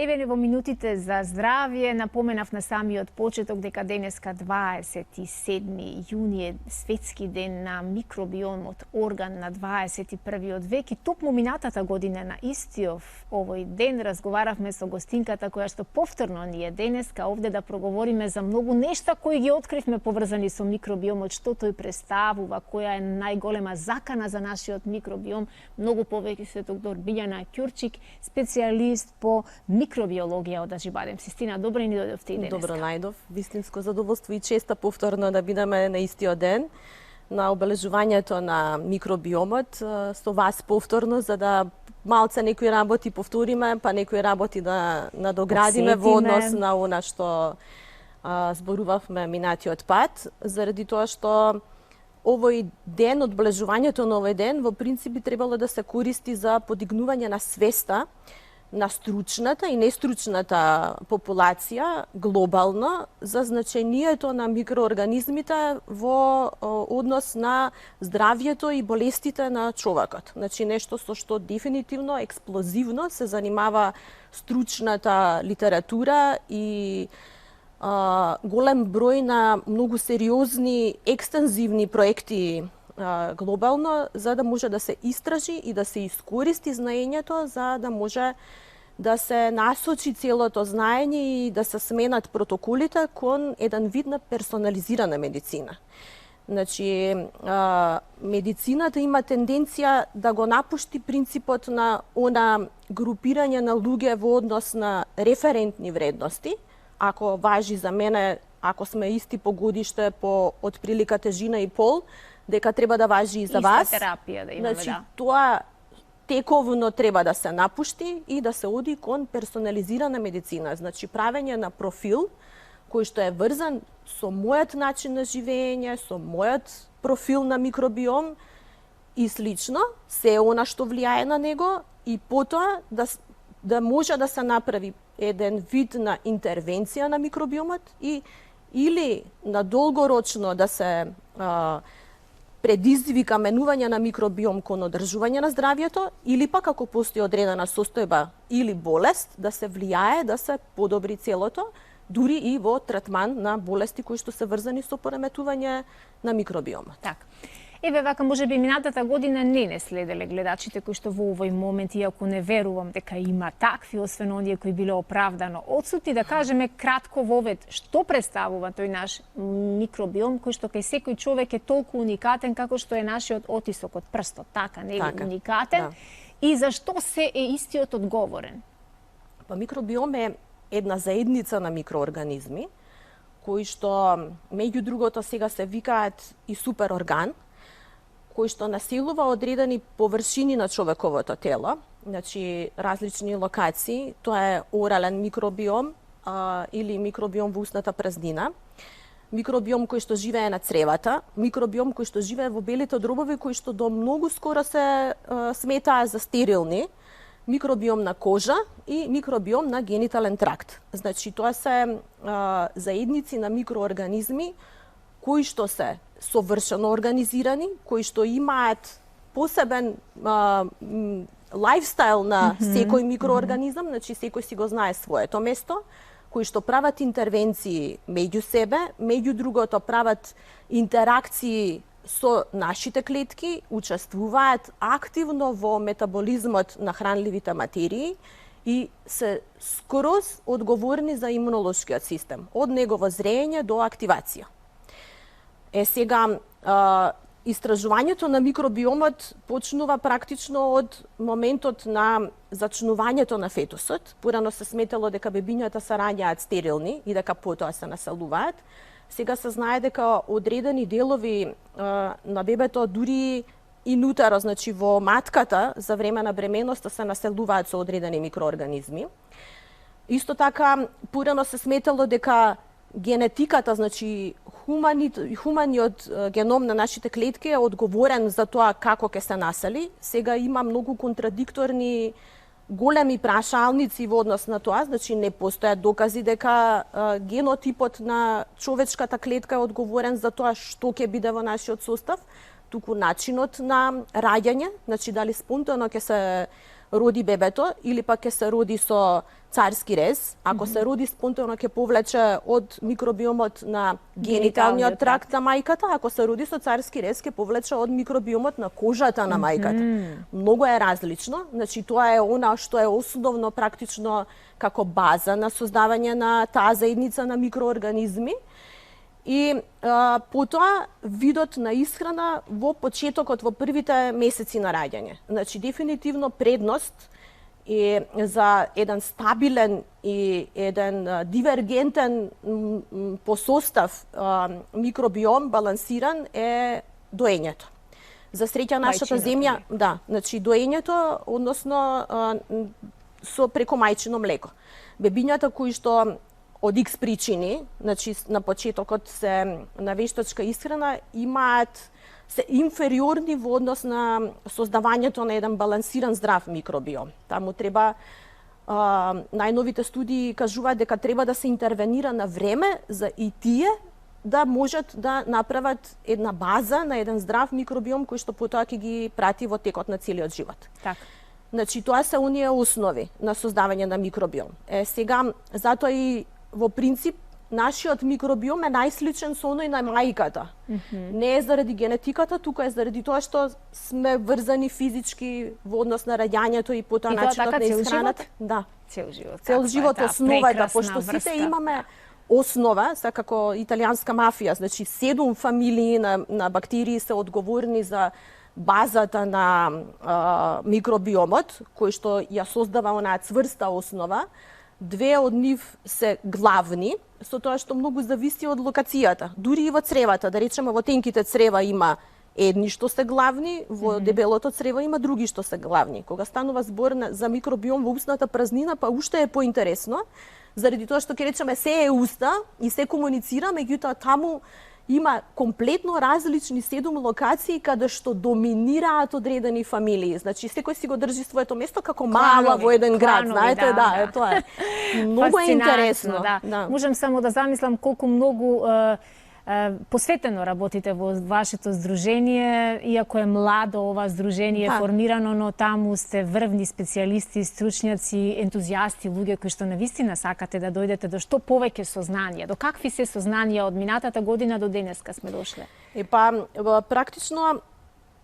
Еве во минутите за здравје напоменав на самиот почеток дека денеска 27 јуни е светски ден на микробиомот, орган на 21 век и токму минатата година на истиот овој ден разговаравме со гостинката која што повторно ни е денеска овде да проговориме за многу нешта кои ги откривме поврзани со микробиомот, што тој представува, која е најголема закана за нашиот микробиом. Многу повеќе се доктор Билјана Ќурчик, специјалист по микробиологија од Ажибадем. Систина, добро ни дојдовте и денеска. Добро најдов. Вистинско задоволство и честа повторно да бидеме на истиот ден на обележувањето на микробиомот со вас повторно, за да малце некои работи повториме, па некои работи да надоградиме во однос на она што зборувавме минатиот пат, заради тоа што овој ден, одбележувањето на овој ден, во принцип би требало да се користи за подигнување на свеста на стручната и нестручната популација глобално за значењето на микроорганизмите во однос на здравјето и болестите на човекот. Значи нешто со што дефинитивно, експлозивно се занимава стручната литература и голем број на многу сериозни, екстензивни проекти глобално, за да може да се истражи и да се искористи знаењето, за да може да се насочи целото знаење и да се сменат протоколите кон еден вид на персонализирана медицина. Значи, медицината има тенденција да го напушти принципот на она групирање на луѓе во однос на референтни вредности. Ако важи за мене, ако сме исти по годиште, по отприлика тежина и пол, дека треба да важи и за вас. Иста терапија да имаме, значи, да. Тоа тековно треба да се напушти и да се оди кон персонализирана медицина. Значи, правење на профил кој што е врзан со мојот начин на живење, со мојот профил на микробиом и слично, се она што влијае на него и потоа да може да се направи еден вид на интервенција на микробиомот и или на долгорочно да се предизвика менување на микробиом кон одржување на здравјето, или пак ако постои одредена состојба или болест, да се влијае, да се подобри целото, дури и во третман на болести кои што се врзани со пореметување на микробиомот. Така. Еве вака можеби минатата година не следеле гледачите кои што во овој момент, иако не верувам дека има такви, освен оние кои биле оправдано одсутни, да кажеме кратко вовед што представува тој наш микробиом кој што кај секој човек е толку уникатен како што е нашиот отисок од прстот, така, нели, уникатен, да. И зашто се е истиот одговорен? Па микробиом е една заедница на микроорганизми кои што меѓу другото сега се викаат и суперорган, кој што населува одредени површини на човековото тело, значи различни локации, тоа е орален микробиом или микробиом во устната празнина, микробиом кој што живее на цревата, микробиом кој што живее во белите дробови кои што до многу скоро се сметаа за стерилни, микробиом на кожа и микробиом на генитален тракт. Значи тоа се заедници на микроорганизми кои што се совршено организирани, кои што имаат посебен лајфстайл на секој микроорганизам, значи секој си го знае своето место, кои што прават интервенции меѓу себе, меѓу другото прават интеракции со нашите клетки, учествуваат активно во метаболизмот на хранливите материи и се скроз одговорни за имунолошкиот систем, од негово зрење до активација. Сега, истражувањето на микробиомот почнува практично од моментот на зачнувањето на фетусот. Порано се сметало дека бебињата се раѓаат стерилни и дека потоа се населуваат. Сега се знае дека одредени делови на бебето, дури инутеро, значи во матката, за време на бременоста се населуваат со одредени микроорганизми. Исто така, порано се сметало дека генетиката, значи хуманиот геном на нашите клетки е одговорен за тоа како ќе се насели. Сега има многу контрадикторни големи прашалници во однос на тоа, значи не постојат докази дека генотипот на човечката клетка е одговорен за тоа што ќе биде во нашиот состав, туку начинот на раѓање, значи дали спонтано ќе се роди бебето или пак ќе се роди со царски рез. Ако се роди спонтано ќе повлече од микробиомот на гениталниот тракт на мајката, ако се роди со царски рез ќе повлече од микробиомот на кожата на мајката. Многу е различно, значи тоа е она што е основно практично како база на создавање на таа заедница на микроорганизми. И потоа видот на исхрана во почетокот, во првите месеци на раѓање. Значи, дефинитивно предност е за еден стабилен и еден дивергентен по состав микробиом, балансиран, е доењето. За среќа нашата земја, да, значи доењето, односно со преко мајчино млеко. Бебињата кои што од X причини, значи на почетокот се на вештачка исхрана, имаат се инфериорни во однос на создавањето на еден балансиран здрав микробиом. Таму треба најновите студии кажуваат дека треба да се интервенира на време за и тие да можат да направат една база на еден здрав микробиом кој што потоа ќе ги прати во текот на целиот живот. Така. Значи тоа се оние основи на создавање на микробиом. Сега затоа и во принцип нашиот микробиом е најсличен со оној на мајката. Не е заради генетиката, туку е заради тоа што сме врзани физички во однос на раѓањето и потоа начинот на исхраната. Да. Цел живот. Цел живот основата, пошто сите имаме основа, како италијанска мафија, значи 7 фамилии на бактерии се одговорни за базата на микробиомот, кој што ја создава онаа цврста основа. 2 од нив се главни, со тоа што многу зависи од локацијата. Дури и во цревата, да речеме во тенките црева има едни што се главни, во дебелото црево има други што се главни. Кога станува збор за микробиом во устната празнина, па уште е поинтересно, заради тоа што ќе речеме се е уста и се комуницира, меѓутоа таму има комплетно различни 7 локации каде што доминираат одредени фамилии. Значи секој си го држи своето место како мала во еден град, знаете, да, тоа е. Многу е интересно. Да. Можам само да замислам колку многу посветено работите во вашето здружение, иако е младо ова здружение формирано, но таму сте врвни специјалисти, стручњаци, ентузијасти, луѓе кои што навистина сакате да дојдете до што повеќе сознанија. До какви се сознанија од минатата година до денеска сме дошле? Практично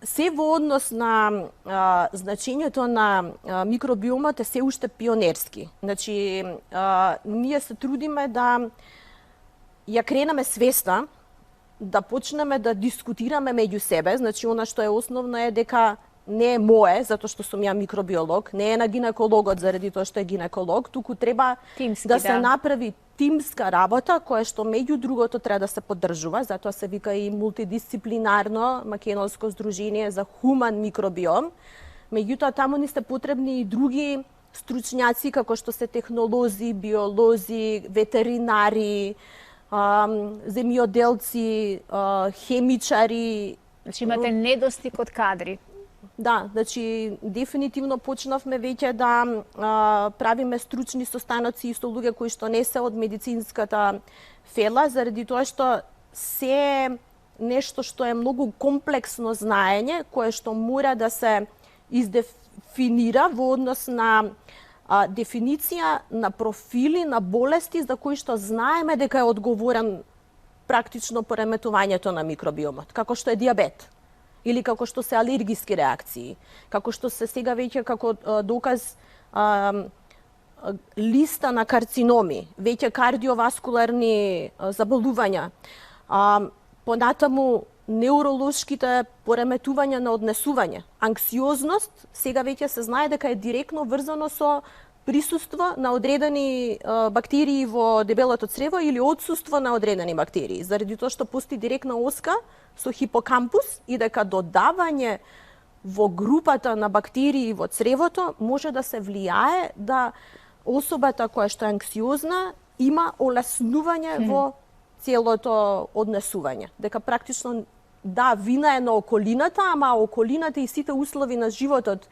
се во однос на значењето на микробиомот е се уште пионерски. Значи, ние се трудиме да ја кренеме свеста, да почнеме да дискутираме меѓу себе. Значи, она што е основно е дека не е мое, затоа што сум ја микробиолог, не е на гинекологот заради тоа што е гинеколог, туку треба да се направи тимска работа, која што меѓу другото треба да се поддржува, затоа се вика и мултидисциплинарно македонско здружение за хуман микробиом. Меѓутоа, таму ни се потребни и други стручњаци, како што се технолози, биолози, ветеринари, земјоделци, хемичари. Значи имате недостиг од кадри. Да, значи дефинитивно почнавме веќе да правиме стручни состаноци и со луѓе кои што не се од медицинската фела, заради тоа што се нешто што е многу комплексно знаење, кое што мора да се издефинира во однос на дефиниција на профили на болести за кои што знаеме дека е одговорен практично пореметувањето на микробиомот, како што е дијабет или како што се алергиски реакции, како што се сега веќе како доказ листа на карциноми, веќе кардиоваскуларни заболувања, понатаму неуролошките пореметувања на однесување. Анксиозност сега веќе се знае дека е директно врзано со присуство на одредени бактерии во дебелото црево или отсуство на одредени бактерии, заради тоа што постои директна оска со хипокампус и дека додавање во групата на бактерии во цревото може да се влијае да особата која што е анксиозна има олеснување во целото однесување. Дека практично, да, вина е на околината, ама околината и сите услови на животот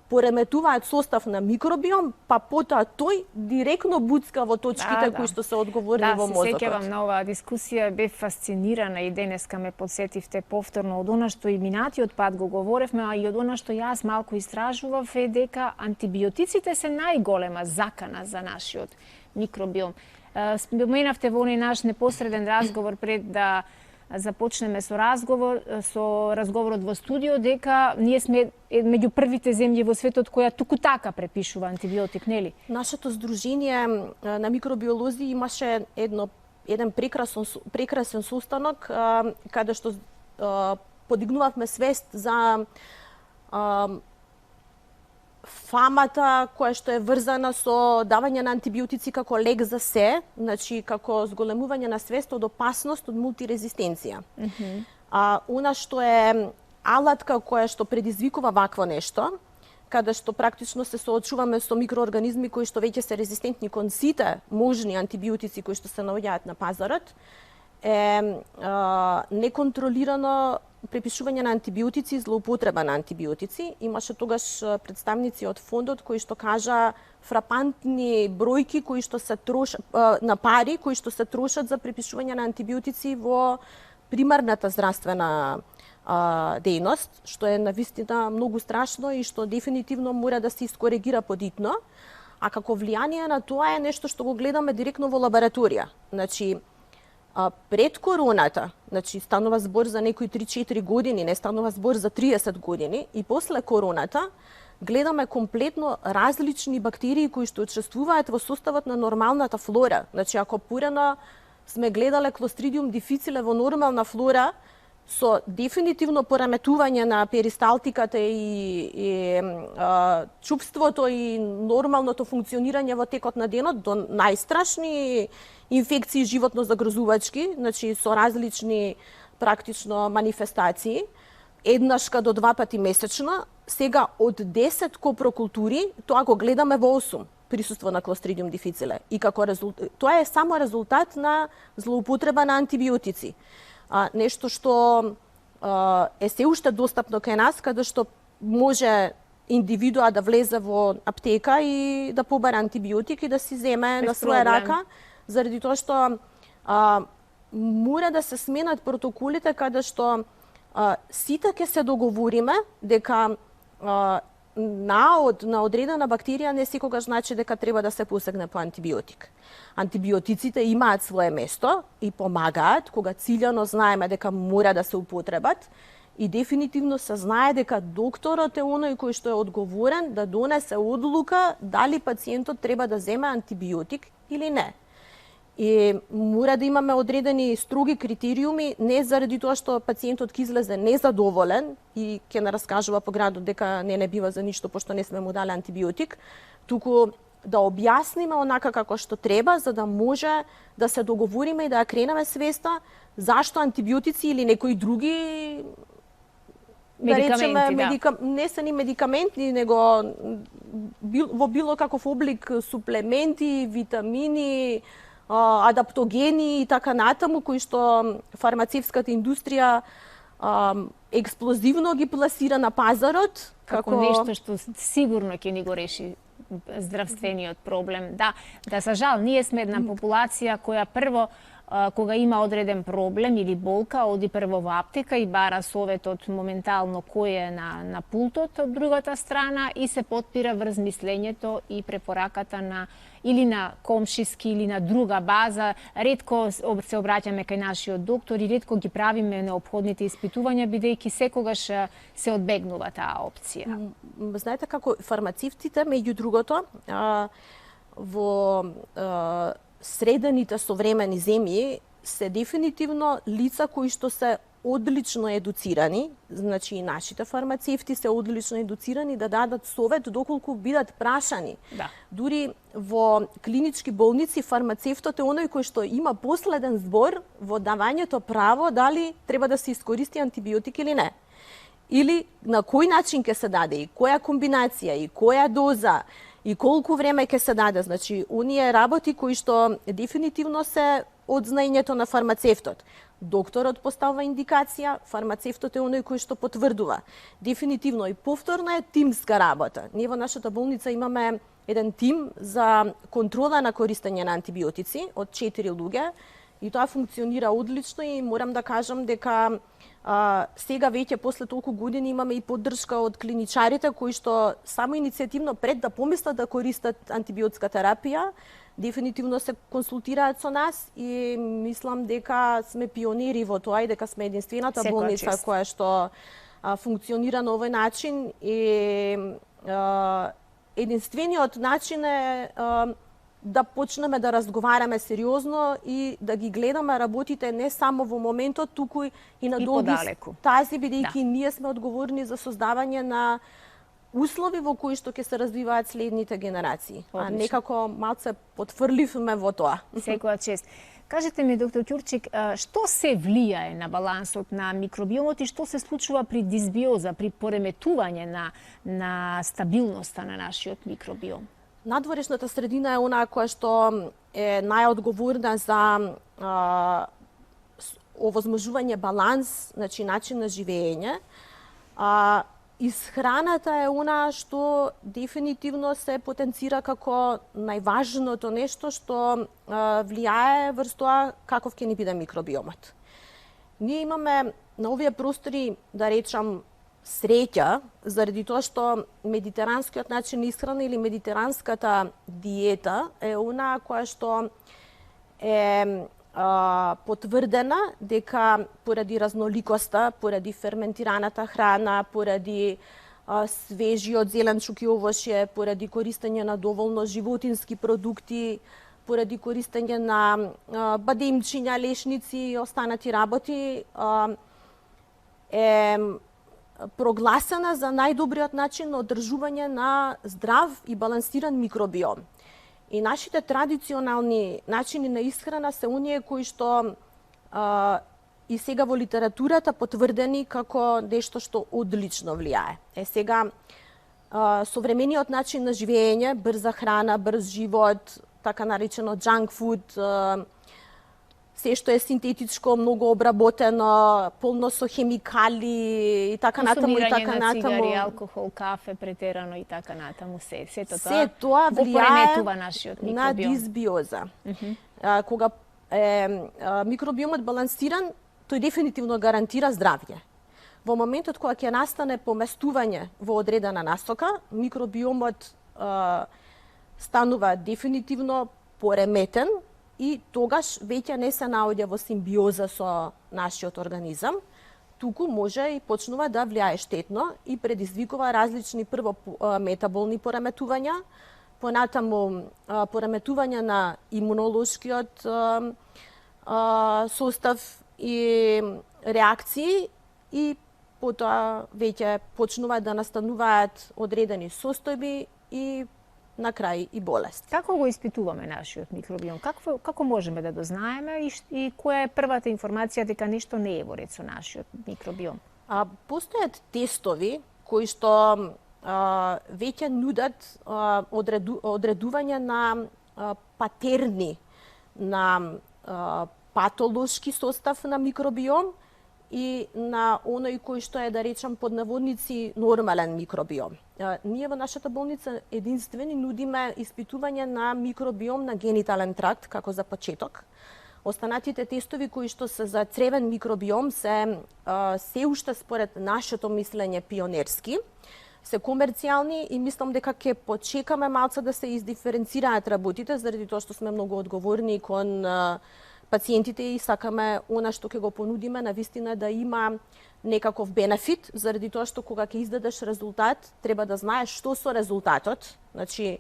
пореметуваат состав на микробиом, па потоа тој директно буцка во точките кои што се одговорни во мозокот. Да, се сеќавам на оваа дискусија, бев фасцинирана и денеска ме подсетивте повторно од она што и минатиот пат го говоревме, а и од она што јас малку истражував е дека антибиотиците се најголема закана за нашиот микробиом. Споменавте во оној наш непосреден разговор пред да започнеме со разговорот во студио дека ние сме меѓу првите земји во светот која туку така препишува антибиотик, нели? Нашето здружение на микробиолози имаше еден прекрасен состанок каде што подигнувавме свест за фамата која што е врзана со давање на антибиотици како лек за се, значи како зголемување на свест од опасност од мултирезистенција. Она што е алатка која што предизвикува вакво нешто, каде што практично се соочуваме со микроорганизми кои што веќе се резистентни кон сите можни антибиотици кои што се наоѓаат на пазарот, е неконтролирано препишување на антибиотици и злоупотреба на антибиотици. Имаше тогаш представници од фондот кои што кажа фрапантни бројки кои што се трошат на пари кои што се трошат за препишување на антибиотици во примарната здравствена дејност, што е навистина многу страшно и што дефинитивно мора да се искоригира подитно. А како влијание на тоа е нешто што го гледаме директно во лабораторија. Значи, пред короната, значи станува збор за некои 3-4 години, не станува збор за 30 години, и после короната гледаме комплетно различни бактерии кои што учествуваат во составот на нормалната флора. Значи, ако порано сме гледале Clostridium difficile во нормална флора, со дефинитивно пореметување на перисталтиката и чупството и нормалното функционирање во текот на денот до најстрашни инфекции животно загрозувачки, значи со различни практично манифестации, еднашка до 2 пати месечно, сега од 10 копрокултури, тоа го гледаме во 8 присуство на Clostridium difficile. И како тоа е само резултат на злоупотреба на антибиотици. Нешто што е се уште достапно кај нас, каде што може индивидуа да влезе во аптека и да побара антибиотик и да си земе на своја рака, заради тоа што мора да се сменат протоколите каде што сите ќе се договориме дека наод на одредена бактерија не секогаш значи дека треба да се посегне по антибиотик. Антибиотиците имаат свое место и помагаат кога циљано знаеме дека мора да се употребат и дефинитивно се знае дека докторот е оној кој што е одговорен да донесе одлука дали пациентот треба да земе антибиотик или не. И мора да имаме одредени строги критериуми, не заради тоа што пациентот ќе излезе незадоволен и ќе не раскажува по градот дека не бива за ништо пошто не сме му дали антибиотик, туку да објасниме онака како што треба, за да може да се договориме и да ја кренеме свеста зашто антибиотици или некои други не се ни медикаменти, него во било каков облик суплементи, витамини, адаптогени и така натаму, кои што фармацевската индустрија експлозивно ги пласира на пазарот. Како нешто што сигурно ќе ни го реши здравствениот проблем. Да, за жал, ние сме една популација која прво кога има одреден проблем или болка, оди прво во аптека и бара советот моментално кој е на пултот од другата страна и се потпира врз мислењето и препораката на или на комшиски или на друга база. Ретко се обраќаме кај нашиот доктор и ретко ги правиме неопходните испитувања, бидејќи секогаш се одбегнува таа опција. Знаете како фармацевтите, меѓу другото, во средените современи земји се дефинитивно лица кои што се одлично едуцирани, значи и нашите фармацевти се одлично едуцирани да дадат совет доколку бидат прашани. Да. Дури во клинички болници фармацевтот е оној кој што има последен збор во давањето право дали треба да се искористи антибиотик или не. Или на кој начин ќе се даде, и која комбинација, и која доза, и колку време ќе се даде. Значи, оние работи кои што дефинитивно се од знаењето на фармацевтот. Докторот поставува индикација, фармацевтот е оној кој што потврдува. Дефинитивно и повторно е тимска работа. Ние во нашата болница имаме еден тим за контрола на користење на антибиотици од 4 луѓе и тоа функционира одлично и морам да кажам дека сега веќе после толку години имаме и поддршка од клиничарите кои што само иницијативно пред да помислат да користат антибиотска терапија, дефинитивно се консултираат со нас и мислам дека сме пионери во тоа и дека сме единствената болница која што функционира на овој начин и единствениот начин е да почнеме да разговараме сериозно и да ги гледаме работите не само во моментот, туку и на долги стази, бидејќи ние сме одговорни за создавање на услови во кои што ќе се развиваат следните генерации. А некако малце потфрливме во тоа. Секоја чест. Кажете ми, доктор Ќурчик, што се влијае на балансот на микробиомот и што се случува при дисбиоза, при пореметување на стабилноста на нашиот микробиом? Надворешната средина е онаа која што е најодговорна за овозможување баланс, значи начин на живење. Исхраната е онаа што дефинитивно се потенцира како најважното нешто што влијае врз тоа каков ќе ни биде микробиомот. Ние имаме на овие простори, да речам, среќа, заради тоа што медитеранскиот начин на исхрана или медитеранската диета е онаа која што е потврдена дека поради разноликоста, поради ферментираната храна, поради свежиот зеленчук и овошје, поради користење на доволно животински продукти, поради користење на бадемчиња, лешници и останати работи, е прогласена за најдобриот начин на одржување на здрав и балансиран микробиом. И нашите традиционални начини на исхрана се оние кои што и сега во литературата потврдени како нешто што одлично влијае. Сега, современиот начин на живење, брза храна, брз живот, така наречено junk food, се што е синтетичко, многу обработено, полно со хемикали и така натаму и така натаму. Консумирање на цигари, алкохол, кафе претерано и така натаму, сето тоа влијае нашиот микробиом. На дисбиоза. Кога микробиомот балансиран, тој дефинитивно гарантира здравје. Во моментот кога ќе настане поместување во одредена насока, микробиомот станува дефинитивно пореметен и тогаш веќе не се наоѓа во симбиоза со нашиот организам, туку може и почнува да влијае штетно и предизвикува различни прво метаболни пореметувања, понатаму пореметување на имунолошкиот состав и реакции и потоа веќе почнуваат да настануваат одредени состојби и на крај и болест. Како го испитуваме нашиот микробиом? Како можеме да дознаеме и која е првата информација дека нешто не е во ред со нашиот микробиом? Постојат тестови кои што веќе нудат одредување на патерни на патолошки состав на микробиом и на оној кој што е, да речам, под наводници нормален микробиом. Ние во нашата болница единствени нудиме испитување на микробиом на генитален тракт како за почеток. Останатите тестови кои што се за цревен микробиом се уште според нашето мислење пионерски, се комерцијални и мислам дека ќе почекаме малце да се издиференцираат работите заради тоа што сме многу одговорни кон пациентите и сакаме она што ќе го понудиме на вистина да има некаков бенефит, заради тоа што кога ќе издадеш резултат, треба да знаеш што со резултатот. Значи,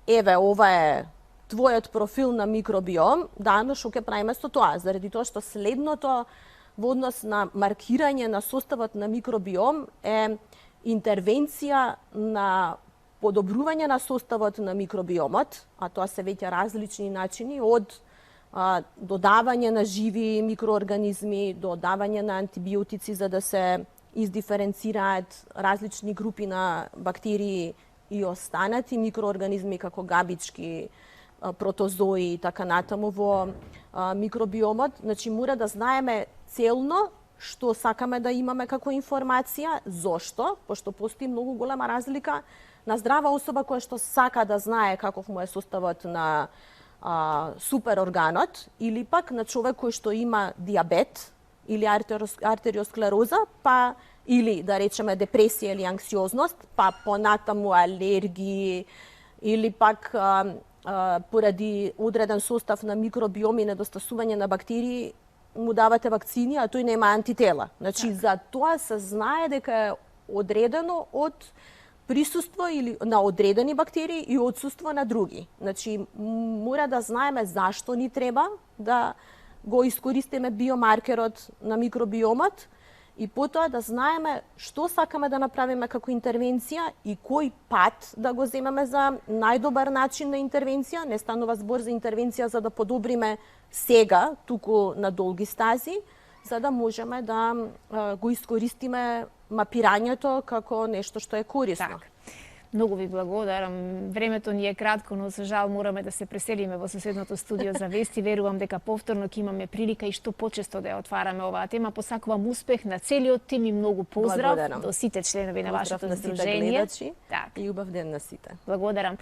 еве, ова е твојот профил на микробиом, но што ќе правиме со тоа? Заради тоа што следното во однос на маркирање на составот на микробиом е интервенција на подобрување на составот на микробиомот, а тоа се веќе различни начини од додавање на живи микроорганизми, додавање на антибиотици за да се издиференцираат различни групи на бактерии и останати микроорганизми како габички, протозои и така натаму во микробиомот. Значи, мора да знаеме целно што сакаме да имаме како информација, зошто, пошто постои многу голема разлика на здрава особа која што сака да знае каков му е составот на суперорганот, или пак на човек кој што има диабет или артериосклероза, па или да речеме депресија или анксиозност, па понатаму алергии, или пак поради одреден состав на микробиом и недостасување на бактерии му давате вакцини, а тој нема антитела. Значи, за тоа се знае дека е одредено од присуство или на одредени бактерии и отсуство на други. Значи, мора да знаеме зашто ни треба да го искористиме биомаркерот на микробиомот и потоа да знаеме што сакаме да направиме како интервенција и кој пат да го земеме за најдобар начин на интервенција. Не станува збор за интервенција за да подобриме сега, туку на долги стази, за да можеме да го искористиме мапирањето како нешто што е корисно. Так. Многу ви благодарам. Времето ни е кратко, но за жал мораме да се преселиме во соседното студио за вести. Верувам дека повторно ќе имаме прилика и што почесто да ја отвараме оваа тема. Посакувам успех на целиот тим и многу поздрав до сите членови на вашето здружение. И убав ден на сите. Благодарам.